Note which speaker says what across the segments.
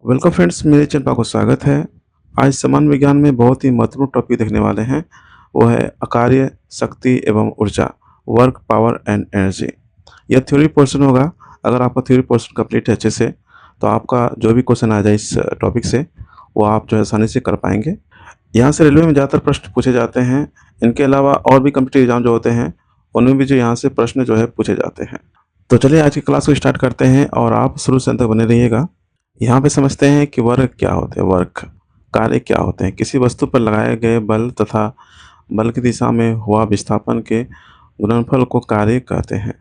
Speaker 1: Welcome friends, मेरे channel पर आपको स्वागत है। आज सामान्य विज्ञान में बहुत ही महत्वपूर्ण टॉपिक देखने वाले हैं। वो है अकार्य, शक्ति एवं ऊर्जा, वर्क, पावर एंड एनर्जी। यह थ्योरी पोर्शन होगा। अगर आपका थ्योरी पोर्शन कंप्लीट है अच्छे से, तो आपका जो भी क्वेश्चन आ जाए इस टॉपिक से, वो आप जो है आसानी से कर पाएंगे। यहाँ से रेलवे में ज़्यादातर प्रश्न पूछे जाते हैं। इनके अलावा और भी कॉम्पिटिटिव एग्जाम जो होते हैं, उनमें भी जो यहाँ से प्रश्न जो है पूछे जाते हैं। तो चलिए आज की क्लास को स्टार्ट करते हैं और आप शुरू से अंत तक बने रहिएगा। यहाँ पे समझते हैं कि वर्क क्या होते हैं। वर्क कार्य क्या होते हैं। किसी वस्तु पर लगाए गए बल तथा बल की दिशा में हुआ विस्थापन के गुणनफल को कार्य कहते हैं।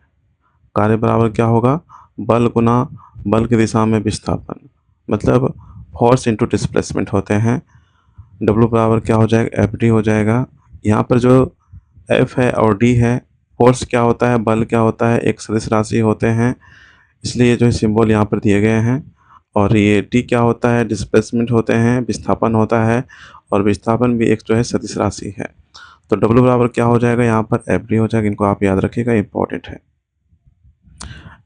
Speaker 1: कार्य बराबर क्या होगा? बल गुना बल की दिशा में विस्थापन, मतलब फोर्स इंटू डिस्प्लेसमेंट होते हैं। डब्ल्यू बराबर क्या हो जाएगा? एफ डी हो जाएगा। यहाँ पर जो एफ है और डी है, फोर्स क्या होता है, बल क्या होता है, एक सदिश राशि होते हैं, इसलिए जो है सिंबल यहाँ पर दिए गए हैं। और ये टी क्या होता है? डिस्प्लेसमेंट होते हैं, विस्थापन होता है, और विस्थापन भी एक जो है सदिश राशि है। तो डब्ल्यू बराबर क्या हो जाएगा? यहाँ पर एफ डी हो जाएगा। इनको आप याद रखिएगा, इंपॉर्टेंट है।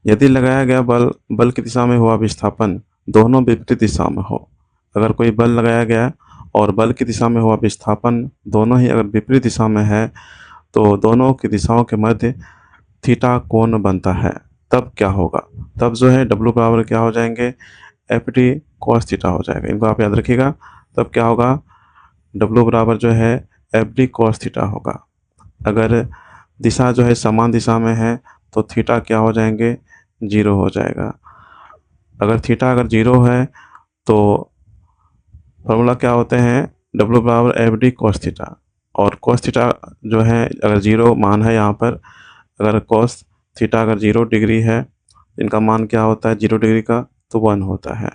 Speaker 1: यदि लगाया गया बल की दिशा में हुआ विस्थापन दोनों विपरीत दिशा में हो। अगर कोई बल लगाया गया और बल की दिशा में हुआ विस्थापन दोनों ही अगर विपरीत दिशा में है, तो दोनों की दिशाओं के मध्य थीटा कोण बनता है। तब क्या होगा? तब जो है डब्ल्यू बराबर क्या हो जाएंगे? एफ डी कॉस थीटा हो जाएगा। इनको आप याद रखिएगा। तब क्या होगा? डब्ल्यू बराबर जो है एफ डी कॉस थीटा होगा। अगर दिशा जो है समान दिशा में है, तो थीटा क्या हो जाएंगे? जीरो हो जाएगा। अगर जीरो है, तो फॉर्मूला क्या होते हैं? डब्ल्यू बराबर एफ डी कॉस थीटा। और कॉस थीटा जो है अगर जीरो मान है यहाँ पर, अगर कॉस थीटा अगर 0 डिग्री है, इनका मान क्या होता है 0 डिग्री का? तो 1 होता है।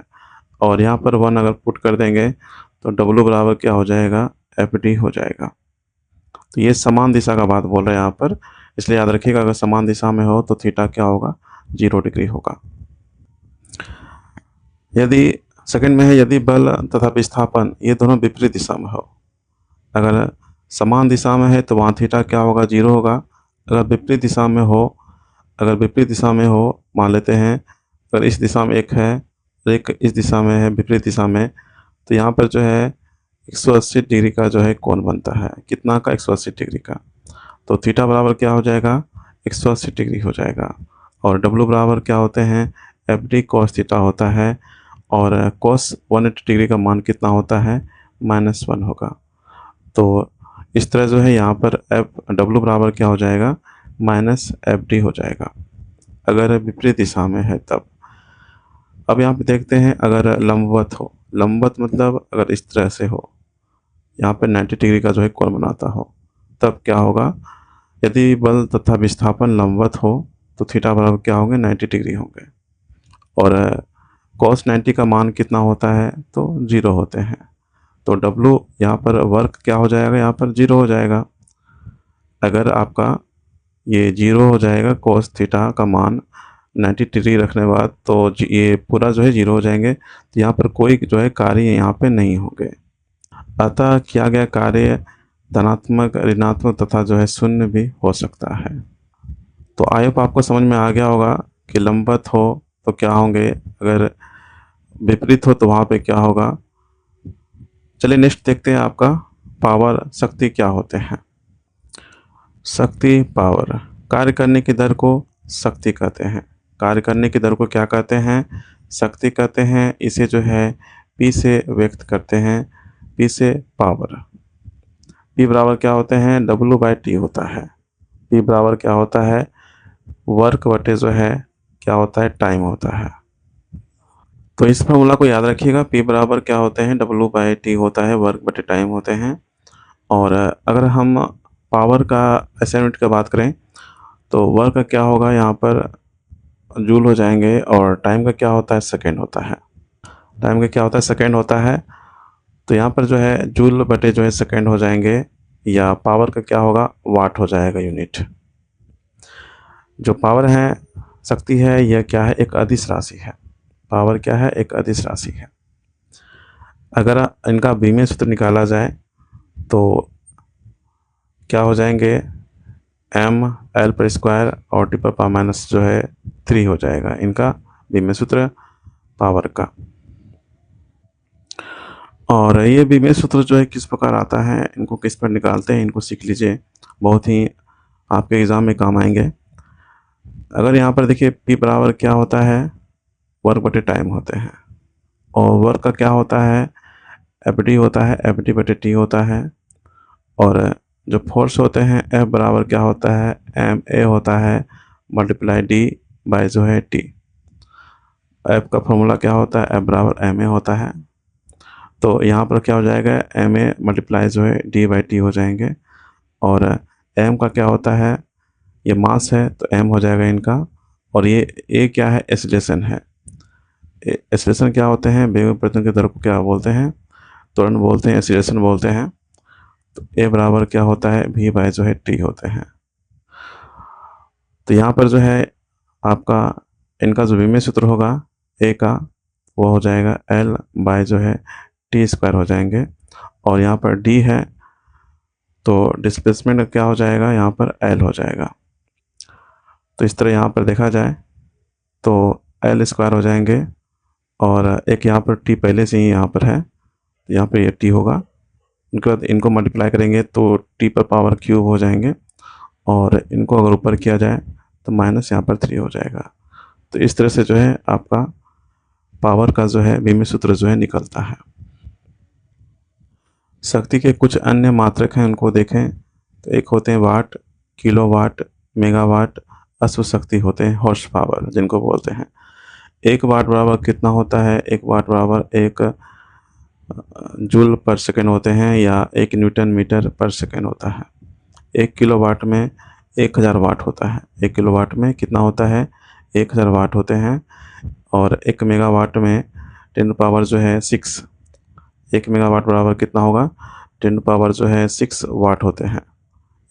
Speaker 1: और यहाँ पर 1 अगर पुट कर देंगे, तो डब्ल्यू बराबर क्या हो जाएगा? एफ डी हो जाएगा। तो ये समान दिशा का बात बोल रहे हैं यहाँ पर, इसलिए याद रखिएगा अगर समान दिशा में हो तो थीटा क्या होगा? 0 डिग्री होगा। यदि सेकंड में है, यदि बल तथा विस्थापन ये दोनों विपरीत दिशा में हो। अगर समान दिशा में है तो वहाँ थीटा क्या होगा? 0 होगा। अगर विपरीत दिशा में हो, मान लेते हैं अगर इस दिशा में एक है, एक इस दिशा में है, विपरीत दिशा में, तो यहाँ पर जो है 180 डिग्री का जो है कोण बनता है। कितना का? 180 डिग्री का। तो थीटा बराबर क्या हो जाएगा? 180 डिग्री हो जाएगा। और डब्ल्यू बराबर क्या होते हैं? एफ डी कॉस थीटा होता है। और कॉस 180 डिग्री का मान कितना होता है? -1 होगा। तो इस तरह जो है यहाँ पर एफ डब्ल्यू बराबर क्या हो जाएगा? -एफ डी हो जाएगा, अगर विपरीत दिशा में है तब। अब यहाँ पे देखते हैं अगर लंबवत हो। लंबवत मतलब अगर इस तरह से हो, यहाँ पे 90 डिग्री का जो है कोण बनाता हो, तब क्या होगा? यदि बल तथा विस्थापन लंबवत हो, तो थीटा बराबर क्या होंगे? 90 डिग्री होंगे। और कॉस 90 का मान कितना होता है? तो 0 होते हैं। तो डब्ल्यू यहाँ पर वर्क क्या हो जाएगा? यहाँ पर 0 हो जाएगा। अगर आपका ये 0 हो जाएगा, कॉस थीटा का मान 90 डिग्री रखने के बाद, तो ये पूरा जो है 0 हो जाएंगे। तो यहाँ पर कोई जो है कार्य यहाँ पे नहीं होंगे। अतः किया गया कार्य धनात्मक, ऋणात्मक तथा जो है शून्य भी हो सकता है। तो आई होप आपको समझ में आ गया होगा कि लंबवत हो तो क्या होंगे, अगर विपरीत हो तो वहाँ पे क्या होगा। चलिए नेक्स्ट देखते हैं आपका पावर, शक्ति क्या होते हैं। शक्ति, पावर, कार्य करने की दर को शक्ति कहते हैं। कार्य करने की दर को क्या कहते हैं? शक्ति कहते हैं। इसे जो है P से व्यक्त करते हैं, P से पावर। P बराबर क्या होते हैं? W/T होता है। P बराबर क्या होता है? वर्क बटे जो है क्या होता है? टाइम होता है। तो इस फॉर्मूला को याद रखिएगा। P बराबर क्या होते हैं? W/T होता है, वर्क बटे टाइम होते हैं। और अगर हम पावर का असाइनमेंट की बात करें, तो वर्क का क्या होगा? यहाँ पर जूल हो जाएंगे। और टाइम का क्या होता है? सेकेंड होता है। टाइम का क्या होता है? सेकेंड होता है। तो यहाँ पर जो है जूल बटे जो है सेकेंड हो जाएंगे, या पावर का क्या होगा? वाट हो जाएगा, यूनिट। जो पावर है, शक्ति है, यह क्या है? एक अदिश राशि है। पावर क्या है? एक अदिश राशि है। अगर इनका बीमीय सूत्र निकाला जाए तो क्या हो जाएंगे? एम एल पर स्क्वायर और टी पर पावर माइनस जो है 3 हो जाएगा इनका बीमीय सूत्र पावर का। और ये बीमेय सूत्र जो है किस प्रकार आता है, इनको किस पर निकालते हैं, इनको सीख लीजिए, बहुत ही आपके एग्ज़ाम में काम आएंगे। अगर यहाँ पर देखिए पी बराबर क्या होता है, वर्क बटे टाइम होते हैं, और वर्क का क्या होता है, एफ डी होता है, एफ डी बटे टी होता है। और जो फोर्स होते हैं एफ बराबर क्या होता है, एम ए होता है मल्टीप्लाई डी बाय जो है टी। एफ का फॉर्मूला क्या होता है, एफ बराबर एम ए होता है। तो यहाँ पर क्या हो जाएगा, एम ए मल्टीप्लाई जो है डी बाई टी हो जाएंगे। और एम का क्या होता है, ये मास है तो एम हो जाएगा इनका। और ये ए क्या है, एक्सीलरेशन है। एक्सीलरेशन क्या होते हैं, वेग में परिवर्तन के दर को क्या बोलते हैं, त्वरण बोलते हैं, एक्सीलरेशन बोलते हैं। तो ए बराबर क्या होता है, वी बाय जो है टी होते हैं। तो यहाँ पर जो है आपका इनका जो विमेय सूत्र होगा ए का, वो हो जाएगा एल बाय जो है टी स्क्वायर हो जाएंगे। और यहाँ पर डी है तो डिस्प्लेसमेंट क्या हो जाएगा, यहाँ पर एल हो जाएगा। तो इस तरह यहाँ पर देखा जाए तो एल स्क्वायर हो जाएंगे, और एक यहाँ पर टी पहले से ही यहाँ पर है, यहाँ पर ये टी होगा। इनके बाद इनको मल्टीप्लाई करेंगे तो टी पर पावर क्यूब हो जाएंगे, और इनको अगर ऊपर किया जाए तो माइनस यहाँ पर 3 हो जाएगा। तो इस तरह से जो है आपका पावर का जो है विमेय सूत्र जो है निकलता है। शक्ति के कुछ अन्य मात्रक हैं, उनको देखें तो एक होते हैं वाट, किलोवाट, मेगावाट, अश्व शक्ति होते हैं, हॉर्स पावर जिनको बोलते हैं। एक वाट बराबर कितना होता है, एक वाट बराबर एक जूल पर सेकेंड होते हैं, या एक न्यूटन मीटर पर सेकेंड होता है। एक किलोवाट में 1000 वाट होता है। एक किलोवाट में कितना होता है, 1000 वाट होते हैं। और एक मेगावाट में 10 पावर जो है 6, एक मेगावाट बराबर कितना होगा, 10 पावर जो है 6 वाट होते हैं।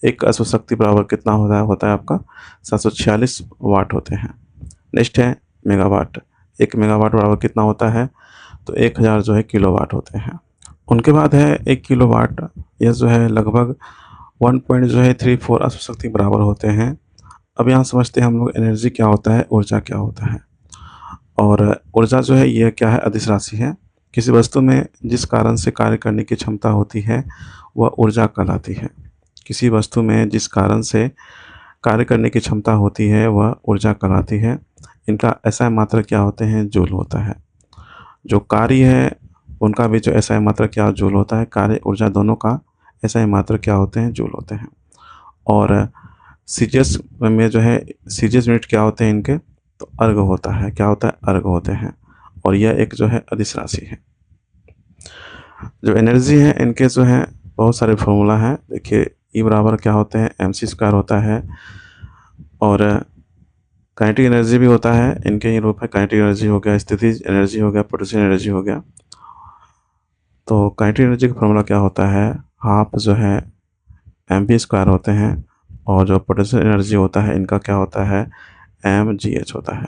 Speaker 1: एक अश्व शक्ति बराबर कितना होता है आपका 746 वाट होते हैं। नेक्स्ट है मेगावाट। एक मेगावाट बराबर कितना होता है, तो 1000 जो है किलोवाट होते हैं। उनके बाद है एक किलोवाट, यह जो है लगभग 1.34 अश्व शक्ति बराबर होते हैं। अब यहाँ समझते हैं हम लोग एनर्जी क्या होता है, ऊर्जा क्या होता है। और ऊर्जा जो है यह क्या है, अदिश राशि है। किसी वस्तु में जिस कारण से कार्य करने की क्षमता होती है वह ऊर्जा कहलाती है। किसी वस्तु में जिस कारण से कार्य करने की क्षमता होती है वह ऊर्जा कहलाती है। इनका SI मात्रक क्या होते हैं, जूल होता है। जो कार्य है उनका भी जो SI मात्रक क्या जूल होता है, कार्य ऊर्जा दोनों का SI मात्रक क्या होते हैं, जूल होते हैं। और सीजीएस में जो है सीजीएस यूनिट क्या होते हैं इनके, तो अर्ग होता है, क्या होता है, अर्ग होते हैं। और यह एक जो है अदिश राशि है। जो एनर्जी है इनके जो है बहुत सारे फॉर्मूला हैं। देखिए ई बराबर क्या होते हैं, mc² होता है। और काइनेटिक एनर्जी भी होता है, इनके ये रूप है, काइनेटिक एनर्जी हो गया, स्थितिज एनर्जी हो गया, पोटेंशियल एनर्जी हो गया। तो काइनेटिक एनर्जी का फॉर्मूला क्या होता है, हाफ जो है mv² होते हैं। और जो पोटेंशियल एनर्जी होता है इनका क्या होता है, mgh होता है।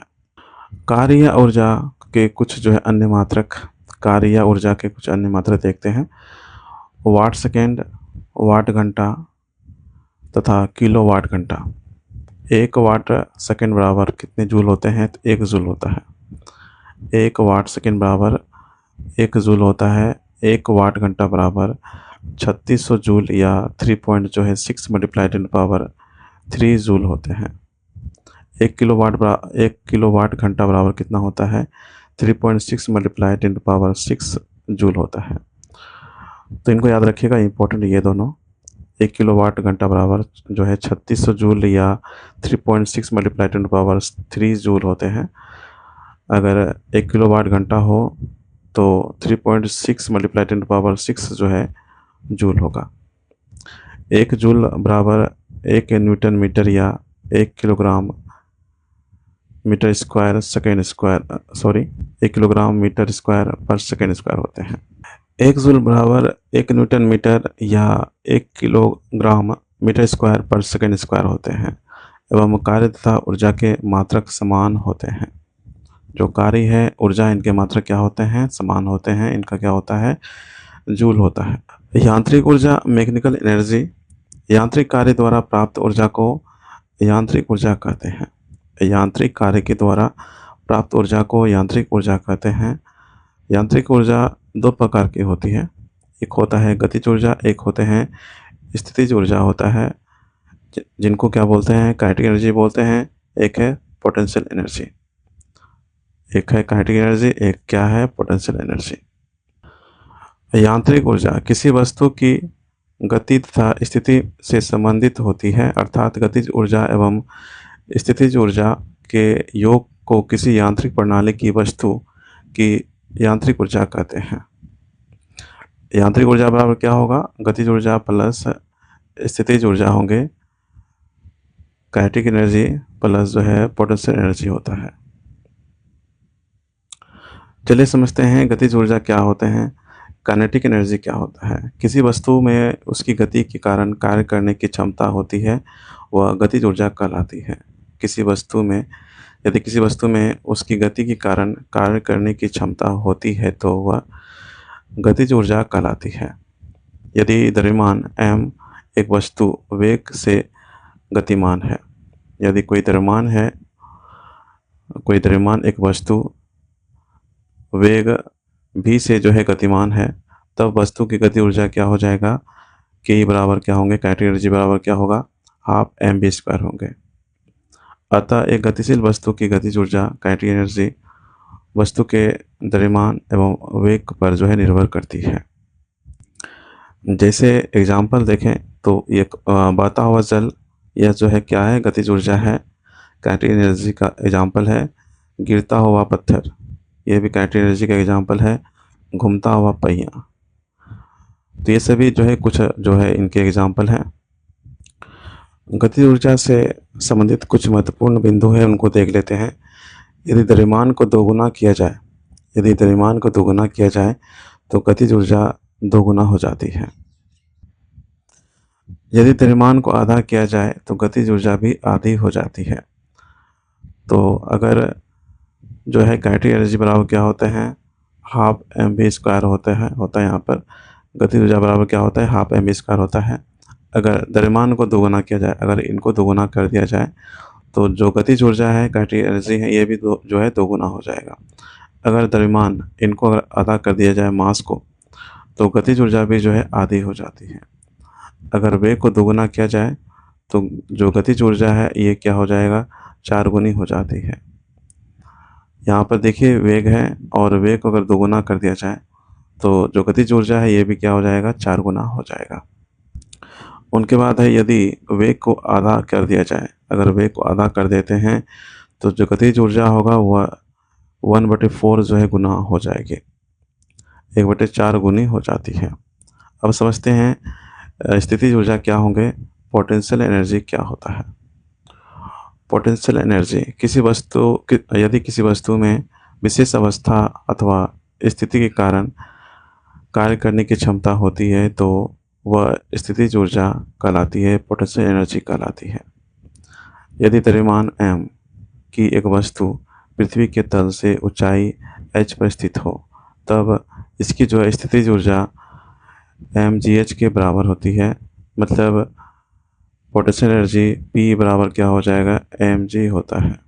Speaker 1: कार्य या ऊर्जा के कुछ जो है अन्य मात्रक, कार्य या ऊर्जा के कुछ अन्य मात्रक देखते हैं। वाट सेकेंड, वाट घंटा तथा किलो वाट घंटा। एक वाट सेकेंड बराबर कितने जूल होते हैं, तो 1 जूल होता है। एक वाट सेकेंड बराबर 1 जूल होता है। एक वाट घंटा बराबर 3600 जूल या 3.6 मल्टीप्लाई 10 पावर 3 जूल होते हैं। एक किलोवाट घंटा बराबर कितना होता है, 3.6 मल्टीप्लाई 10 पावर 6 जूल होता है। तो इनको याद रखिएगा, इंपॉर्टेंट ये दोनों। एक किलोवाट घंटा बराबर जो है 3600 जूल या 3.6 मल्टीप्लाई 10 पावर 3 जूल होते हैं। अगर 1 किलोवाट घंटा हो तो 3.6 मल्टीप्लाई 10 पावर 6 जो है जूल होगा। 1 जूल बराबर 1 न्यूटन मीटर या 1 kilogram meter square second square, 1 kilogram meter square पर सेकेंड स्क्वायर होते हैं। 1 जूल बराबर 1 न्यूटन मीटर या 1 किलोग्राम मीटर स्क्वायर पर सेकेंड स्क्वायर होते हैं। एवं कार्य तथा ऊर्जा के मात्रक समान होते हैं। जो कार्य है ऊर्जा, इनके मात्रक क्या होते हैं, समान होते हैं। इनका क्या होता है, जूल होता है। यांत्रिक ऊर्जा, मैकेनिकल एनर्जी, यांत्रिक कार्य द्वारा प्राप्त ऊर्जा को यांत्रिक ऊर्जा कहते हैं। यांत्रिक कार्य के द्वारा प्राप्त ऊर्जा को यांत्रिक ऊर्जा कहते हैं। यांत्रिक ऊर्जा दो प्रकार की होती है। एक होता है गतिज ऊर्जा, एक होते हैं स्थितिज ऊर्जा होता है, जिनको क्या बोलते हैं, काइनेटिक एनर्जी बोलते हैं। एक है पोटेंशियल एनर्जी, एक है काइनेटिक एनर्जी, एक क्या है, पोटेंशियल एनर्जी। यांत्रिक ऊर्जा किसी वस्तु की गति तथा स्थिति से संबंधित होती है, अर्थात गतिज ऊर्जा एवं स्थितिज ऊर्जा के योग को किसी यांत्रिक प्रणाली की वस्तु की यांत्रिक ऊर्जा कहते हैं। यांत्रिक ऊर्जा बराबर क्या होगा, गतिज ऊर्जा प्लस स्थितिज ऊर्जा होंगे, काइनेटिक एनर्जी प्लस जो है पोटेंशियल एनर्जी होता है। चलिए समझते हैं गतिज ऊर्जा क्या होते हैं, काइनेटिक एनर्जी क्या होता है। किसी वस्तु में उसकी गति के कारण कार्य करने की क्षमता होती है, वह गतिज ऊर्जा कहलाती है। किसी वस्तु में यदि किसी वस्तु में उसकी गति के कारण कार्य करने की क्षमता होती है तो वह गतिज ऊर्जा कहलाती है। यदि द्रव्यमान m एक वस्तु वेग से गतिमान है, यदि कोई द्रव्यमान एक वस्तु वेग v से जो है गतिमान है, तब वस्तु की गति ऊर्जा क्या हो जाएगा, k बराबर क्या होंगे, काइनेटिक एनर्जी बराबर क्या होगा, हाफ mv² होंगे। अतः एक गतिशील वस्तु की गतिज ऊर्जा काइनेटिक एनर्जी वस्तु के द्रव्यमान एवं वेग पर जो है निर्भर करती है। जैसे एग्जाम्पल देखें तो एक बहता हुआ जल, यह जो है क्या है, गतिज ऊर्जा है, काइनेटिक एनर्जी का एग्जाम्पल है। गिरता हुआ पत्थर, यह भी काइनेटिक एनर्जी का एग्जाम्पल है। घूमता हुआ पहिया, तो ये सभी जो है कुछ जो है इनके एग्जाम्पल हैं। गतिज ऊर्जा से संबंधित कुछ महत्वपूर्ण बिंदु हैं, उनको देख लेते हैं। यदि द्रव्यमान को दोगुना किया जाए तो गतिज ऊर्जा दोगुना हो जाती है। यदि द्रव्यमान को आधा किया जाए तो गतिज ऊर्जा भी आधी हो जाती है। तो अगर जो है काइनेटिक एनर्जी बराबर क्या होते हैं, हाफ mv² होता है यहाँ पर। गतिज ऊर्जा बराबर क्या होता है, हाफ mv² होता है। अगर द्रव्यमान को दोगुना किया जाए, अगर इनको दोगुना कर दिया जाए तो जो गतिज ऊर्जा है, काइनेटिक एनर्जी है, ये भी जो है दोगुना हो जाएगा। अगर द्रव्यमान इनको अगर आधा कर दिया जाए मास को, तो गतिज ऊर्जा भी जो है आधी हो जाती है। अगर वेग को दोगुना किया जाए तो जो गतिज ऊर्जा है ये क्या हो जाएगा, 4 गुनी हो जाती है। यहाँ पर देखिए वेग है, और वेग को अगर दोगुना कर दिया जाए तो जो गतिज ऊर्जा है ये भी क्या हो जाएगा, 4 गुना हो जाएगा। उनके बाद है यदि वेग को आधा कर दिया जाए, अगर वेग को आधा कर देते हैं तो जो गतिज ऊर्जा होगा वह 1/4 जो है गुना हो जाएगी, 1/4 गुनी हो जाती है। अब समझते हैं स्थितिज ऊर्जा क्या होंगे, पोटेंशियल एनर्जी क्या होता है। पोटेंशियल एनर्जी यदि किसी वस्तु में विशेष अवस्था अथवा स्थिति के कारण कार्य करने की क्षमता होती है तो वह स्थितिज ऊर्जा कहलाती है, पोटेंशियल एनर्जी कहलाती है। यदि द्रव्यमान m की एक वस्तु पृथ्वी के तल से ऊंचाई h पर स्थित हो, तब इसकी जो है स्थितिज ऊर्जा mgh के बराबर होती है। मतलब पोटेंशियल एनर्जी P बराबर क्या हो जाएगा, mg होता है।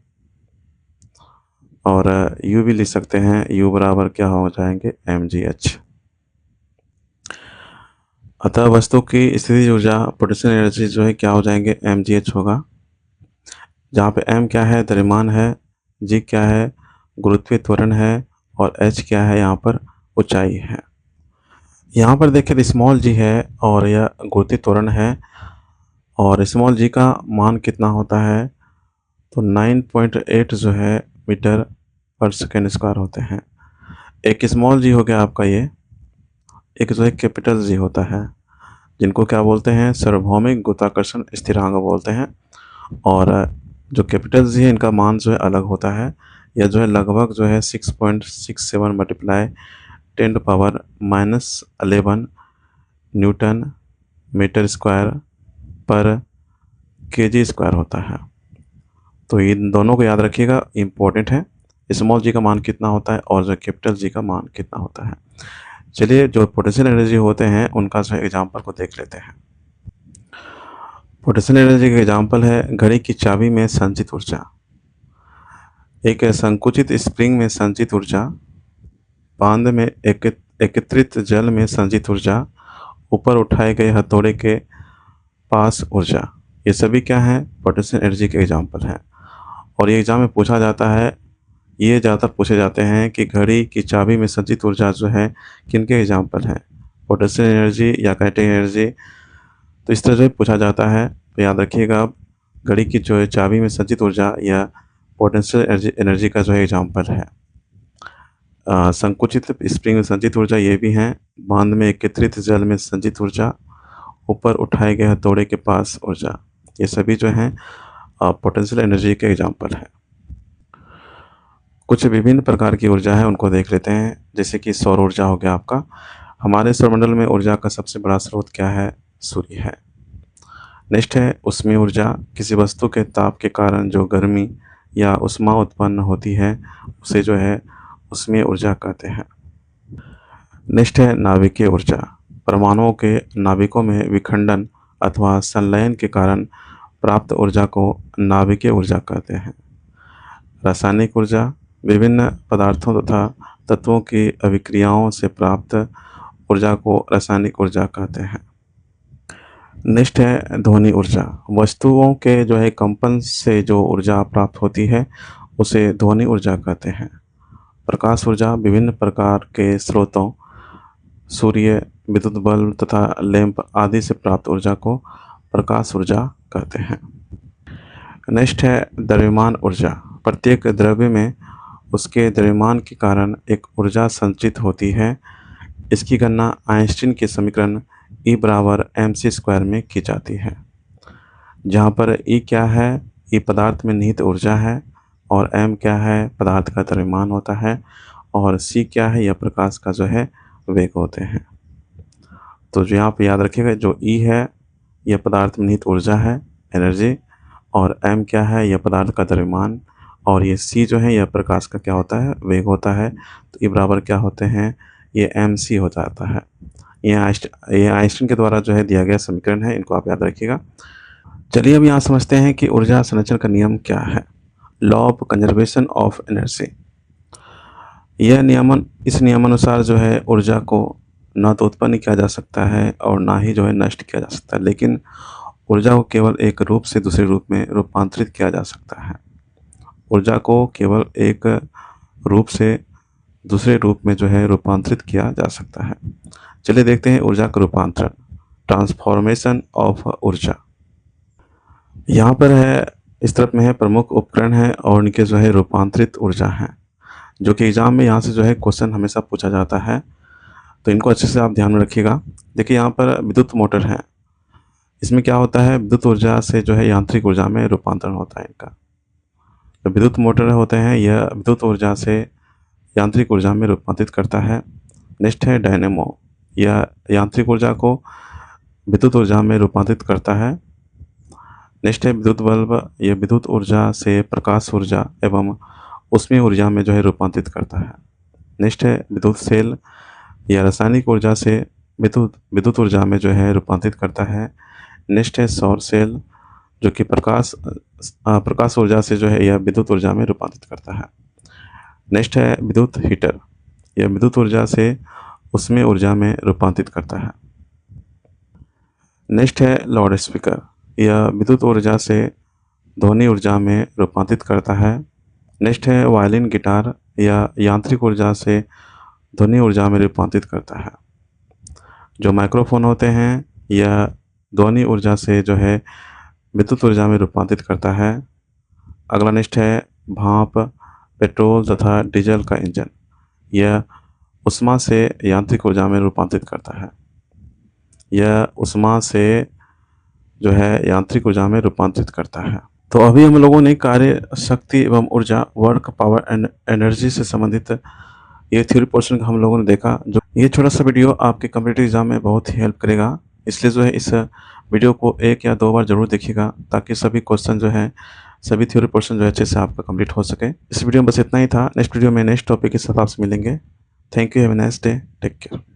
Speaker 1: और U भी लिख सकते हैं, U बराबर क्या हो जाएंगे, mgh। अतः वस्तु की स्थितिज ऊर्जा, पोटेंशियल एनर्जी जो है क्या हो जाएंगे, mgh होगा। जहाँ पे m क्या है, द्रव्यमान है, g क्या है, गुरुत्वीय त्वरण है, और h क्या है, यहाँ पर ऊंचाई है। यहाँ पर देखिए स्मॉल g है और यह गुरुत्वीय त्वरण है, और स्मॉल g का मान कितना होता है, तो 9.8 जो है मीटर पर सेकेंड स्क्वायर होते हैं। एक स्मॉल g हो गया आपका ये, एक जो है कैपिटल जी होता है, जिनको क्या बोलते हैं, सार्वभौमिक गुरुत्वाकर्षण स्थिरांक बोलते हैं। और जो कैपिटल जी है इनका मान जो है अलग होता है, यह जो है लगभग जो है 6.67 मल्टीप्लाई 10⁻⁻11 न्यूटन मीटर स्क्वायर पर केजी स्क्वायर होता है। तो इन दोनों को याद रखिएगा, इम्पोर्टेंट है। स्मॉल जी का मान कितना होता है और जो कैपिटल जी का मान कितना होता है। चलिए जो पोटेंशियल एनर्जी होते हैं उनका जो एग्जाम्पल को देख लेते हैं। पोटेंशियल एनर्जी का एग्जाम्पल है घड़ी की चाबी में संचित ऊर्जा। एक संकुचित स्प्रिंग में संचित ऊर्जा, बांध में एकत्रित जल में संचित ऊर्जा, ऊपर उठाए गए हथौड़े के पास ऊर्जा, ये सभी क्या हैं? पोटेंशियल एनर्जी के एग्जाम्पल हैं। और ये एग्ज़ाम में पूछा जाता है, ये ज़्यादातर पूछे जाते हैं कि घड़ी की चाबी में संचित ऊर्जा जो है किनके एग्जाम्पल हैं? पोटेंशियल एनर्जी या काइनेटिक एनर्जी। तो इस तरह से पूछा जाता है, तो याद रखिएगा आप, घड़ी की जो है चाबी में संचित ऊर्जा या पोटेंशियल एनर्जी का जो है एग्जाम्पल है। संकुचित स्प्रिंग में संचित ऊर्जा ये भी हैं, बांध में एकत्रित जल में संचित ऊर्जा, ऊपर उठाए गए हथौड़े के पास ऊर्जा, ये सभी जो हैं पोटेंशियल एनर्जी के एग्जाम्पल हैं। कुछ विभिन्न प्रकार की ऊर्जा है, उनको देख लेते हैं। जैसे कि सौर ऊर्जा हो गया आपका। हमारे सौरमंडल में ऊर्जा का सबसे बड़ा स्रोत क्या है? सूर्य है। नेक्स्ट है ऊष्मीय ऊर्जा। किसी वस्तु के ताप के कारण जो गर्मी या ऊष्मा उत्पन्न होती है उसे जो है ऊष्मीय ऊर्जा कहते हैं। नेक्स्ट है नाभिकीय ऊर्जा। परमाणुओं के नाभिकों में विखंडन अथवा संलयन के कारण प्राप्त ऊर्जा को नाभिकीय ऊर्जा कहते हैं। रासायनिक ऊर्जा। विभिन्न पदार्थों तथा तत्वों की अभिक्रियाओं से प्राप्त ऊर्जा को रासायनिक ऊर्जा कहते हैं। नेक्स्ट है ध्वनि ऊर्जा। वस्तुओं के जो है कंपन से जो ऊर्जा प्राप्त होती है उसे ध्वनि ऊर्जा कहते हैं। प्रकाश ऊर्जा। विभिन्न प्रकार के स्रोतों, सूर्य, विद्युत बल्ब तथा लैंप आदि से प्राप्त ऊर्जा को प्रकाश ऊर्जा कहते हैं। नेक्स्ट है द्रव्यमान ऊर्जा। प्रत्येक द्रव्य में उसके द्रव्यमान के कारण एक ऊर्जा संचित होती है। इसकी गणना आइंस्टीन के समीकरण E बराबर mc² में की जाती है, जहाँ पर E क्या है? E पदार्थ में निहित ऊर्जा है, और m क्या है? पदार्थ का द्रव्यमान होता है, और c क्या है? यह प्रकाश का जो है वेग होते हैं। तो जो यहाँ पे याद रखिएगा, जो E है यह पदार्थ में निहित ऊर्जा है, एनर्जी, और m क्या है? यह पदार्थ का द्रव्यमान, और ये c जो है यह प्रकाश का क्या होता है? वेग होता है। तो E बराबर क्या होते हैं? ये mc हो जाता है। ये आइंस्टीन के द्वारा जो है दिया गया समीकरण है, इनको आप याद रखिएगा। चलिए अब यहाँ समझते हैं कि ऊर्जा संरक्षण का नियम क्या है। Law of conservation of energy. इस नियमानुसार जो है ऊर्जा को न तो उत्पन्न किया जा सकता है और ना ही जो है नष्ट किया जा सकता है, लेकिन ऊर्जा को केवल एक रूप से दूसरे रूप में रूपांतरित किया जा सकता है। ऊर्जा को केवल एक रूप से दूसरे रूप में जो है रूपांतरित किया जा सकता है। चलिए देखते हैं ऊर्जा का रूपांतरण, ट्रांसफॉर्मेशन ऑफ ऊर्जा। यहाँ पर है, इस तरफ में है प्रमुख उपकरण है और उनके जो है रूपांतरित ऊर्जा है, जो कि एग्जाम में यहाँ से जो है क्वेश्चन हमेशा पूछा जाता है, तो इनको अच्छे से आप ध्यान में रखिएगा। देखिए यहाँ पर विद्युत मोटर है। इसमें क्या होता है? विद्युत ऊर्जा से जो है यांत्रिक ऊर्जा में रूपांतरण होता है इनका। तो विद्युत मोटर होते हैं, यह विद्युत ऊर्जा से यांत्रिक ऊर्जा में रूपांतरित करता है। नेक्स्ट है डायनेमो। यह यांत्रिक ऊर्जा को विद्युत ऊर्जा में रूपांतरित करता है। नेक्स्ट है विद्युत बल्ब। यह विद्युत ऊर्जा से प्रकाश ऊर्जा एवं ऊष्मीय ऊर्जा में जो है रूपांतरित करता है। नेक्स्ट है विद्युत सेल। यह रासायनिक ऊर्जा से विद्युत ऊर्जा में जो है रूपांतरित करता है। नेक्स्ट है सौर सेल, जो कि प्रकाश ऊर्जा से जो है यह विद्युत ऊर्जा में रूपांतरित करता है। नेक्स्ट है विद्युत हीटर। यह विद्युत ऊर्जा से ऊष्मीय ऊर्जा में रूपांतरित करता है। नेक्स्ट है लाउड स्पीकर। यह विद्युत ऊर्जा से ध्वनि ऊर्जा में रूपांतरित करता है। नेक्स्ट है वायलिन गिटार। यह यांत्रिक ऊर्जा से ध्वनि ऊर्जा में रूपांतरित करता है। जो माइक्रोफोन होते हैं यह ध्वनि ऊर्जा से जो है विद्युत ऊर्जा में रूपांतरित करता है। अगला नेक्स्ट है भाप, पेट्रोल तथा डीजल का इंजन। यह ऊष्मा से यांत्रिक ऊर्जा में रूपांतरित करता है। यह ऊष्मा से जो है यांत्रिक ऊर्जा में रूपांतरित करता है। तो अभी हम लोगों ने कार्य, शक्ति एवं ऊर्जा, वर्क, पावर एंड एनर्जी से संबंधित ये थ्योरी पोर्शन हम लोगों ने देखा। जो ये छोटा सा वीडियो आपके कॉम्पिटिटिव एग्जाम में बहुत ही हेल्प करेगा, इसलिए जो है इस वीडियो को 1 या 2 बार जरूर देखिएगा, ताकि सभी क्वेश्चन जो है, सभी थ्योरी पोर्शन जो है अच्छे से आपका कंप्लीट हो सके। इस वीडियो में बस इतना ही था। नेक्स्ट वीडियो में नेक्स्ट टॉपिक के साथ आपसे मिलेंगे। Thank you, have a nice day, take care.